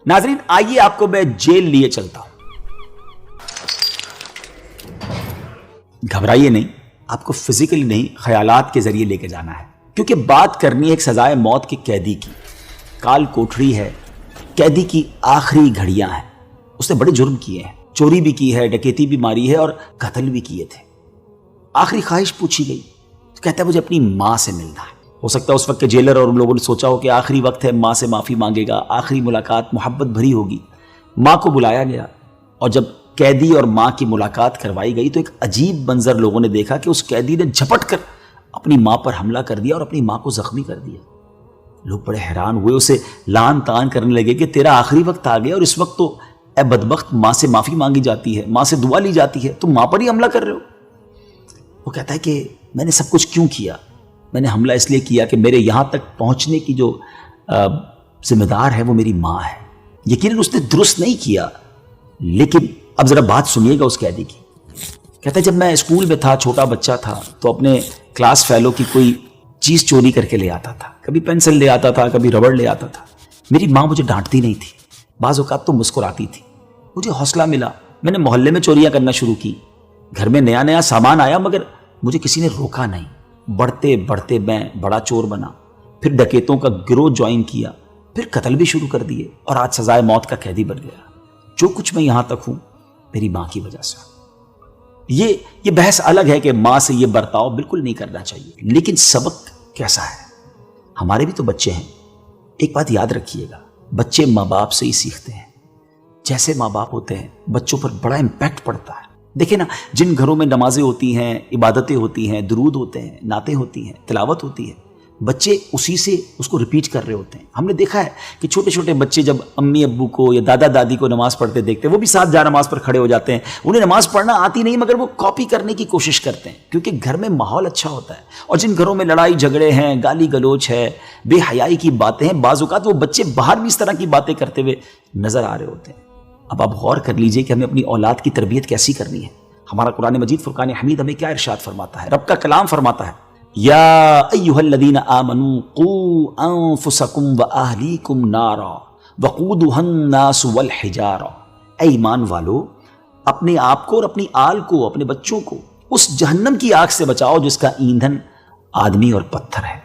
ناظرین آئیے آپ کو میں جیل لیے چلتا ہوں. گھبرائیے نہیں، آپ کو فزیکلی نہیں خیالات کے ذریعے لے کے جانا ہے، کیونکہ بات کرنی ہے ایک سزائے موت کے قیدی کی. کال کوٹری ہے، قیدی کی آخری گھڑیاں ہیں. اس نے بڑے جرم کیے ہیں، چوری بھی کی ہے، ڈکیتی بھی ماری ہے اور قتل بھی کیے تھے. آخری خواہش پوچھی گئی تو کہتا ہے مجھے اپنی ماں سے ملنا ہے. ہو سکتا ہے اس وقت کے جیلر اور ان لوگوں نے سوچا ہو کہ آخری وقت ہے، ماں سے معافی مانگے گا، آخری ملاقات محبت بھری ہوگی. ماں کو بلایا گیا اور جب قیدی اور ماں کی ملاقات کروائی گئی تو ایک عجیب منظر لوگوں نے دیکھا کہ اس قیدی نے جھپٹ کر اپنی ماں پر حملہ کر دیا اور اپنی ماں کو زخمی کر دیا. لوگ بڑے حیران ہوئے، اسے لان تان کرنے لگے کہ تیرا آخری وقت آ گیا اور اس وقت تو اے بدبخت ماں سے معافی مانگی جاتی ہے، ماں سے دعا لی جاتی ہے، تم ماں پر ہی حملہ کر رہے ہو. وہ کہتا ہے کہ میں نے سب کچھ کیوں کیا؟ میں نے حملہ اس لیے کیا کہ میرے یہاں تک پہنچنے کی جو ذمہ دار ہے وہ میری ماں ہے. یقیناً اس نے درست نہیں کیا، لیکن اب ذرا بات سنیے گا اس قیدی کی. کہتا ہے جب میں اسکول میں تھا، چھوٹا بچہ تھا، تو اپنے کلاس فیلو کی کوئی چیز چوری کر کے لے آتا تھا. کبھی پینسل لے آتا تھا، کبھی ربڑ لے آتا تھا. میری ماں مجھے ڈانٹتی نہیں تھی، بعض اوقات تو مسکراتی تھی. مجھے حوصلہ ملا، میں نے محلے میں چوریاں کرنا شروع کی. گھر میں نیا نیا سامان آیا مگر مجھے کسی نے روکا نہیں. بڑھتے بڑھتے میں بڑا چور بنا، پھر ڈکیتوں کا گروہ جوائن کیا، پھر قتل بھی شروع کر دیے اور آج سزائے موت کا قیدی بن گیا. جو کچھ میں یہاں تک ہوں میری ماں کی وجہ سے. یہ بحث الگ ہے کہ ماں سے یہ برتاؤ بالکل نہیں کرنا چاہیے، لیکن سبق کیسا ہے؟ ہمارے بھی تو بچے ہیں. ایک بات یاد رکھیے گا، بچے ماں باپ سے ہی سیکھتے ہیں. جیسے ماں باپ ہوتے ہیں بچوں پر بڑا امپیکٹ پڑتا ہے. دیکھیں نا، جن گھروں میں نمازیں ہوتی ہیں، عبادتیں ہوتی ہیں، درود ہوتے ہیں، نعتیں ہوتی ہیں، تلاوت ہوتی ہے، بچے اسی سے اس کو ریپیٹ کر رہے ہوتے ہیں. ہم نے دیکھا ہے کہ چھوٹے چھوٹے بچے جب امی ابو کو یا دادا دادی کو نماز پڑھتے دیکھتے ہیں، وہ بھی ساتھ جا نماز پر کھڑے ہو جاتے ہیں. انہیں نماز پڑھنا آتی نہیں مگر وہ کاپی کرنے کی کوشش کرتے ہیں، کیونکہ گھر میں ماحول اچھا ہوتا ہے. اور جن گھروں میں لڑائی جھگڑے ہیں، گالی گلوچ ہے، بے حیائی کی باتیں ہیں، بعض اوقات وہ بچے باہر بھی اس طرح کی باتیں کرتے ہوئے نظر آ رہے ہوتے ہیں. اب آپ غور کر لیجئے کہ ہمیں اپنی اولاد کی تربیت کیسی کرنی ہے. ہمارا قرآن مجید فرقان حمید ہمیں کیا ارشاد فرماتا ہے؟ رب کا کلام فرماتا ہے، یا ایھا الذین آمنوا قوا انفسکم واہلیکم نارا وقودھا الناس والحجارہ. اے ایمان والو، اپنے آپ کو اور اپنی آل کو، اپنے بچوں کو اس جہنم کی آگ سے بچاؤ جس کا ایندھن آدمی اور پتھر ہے.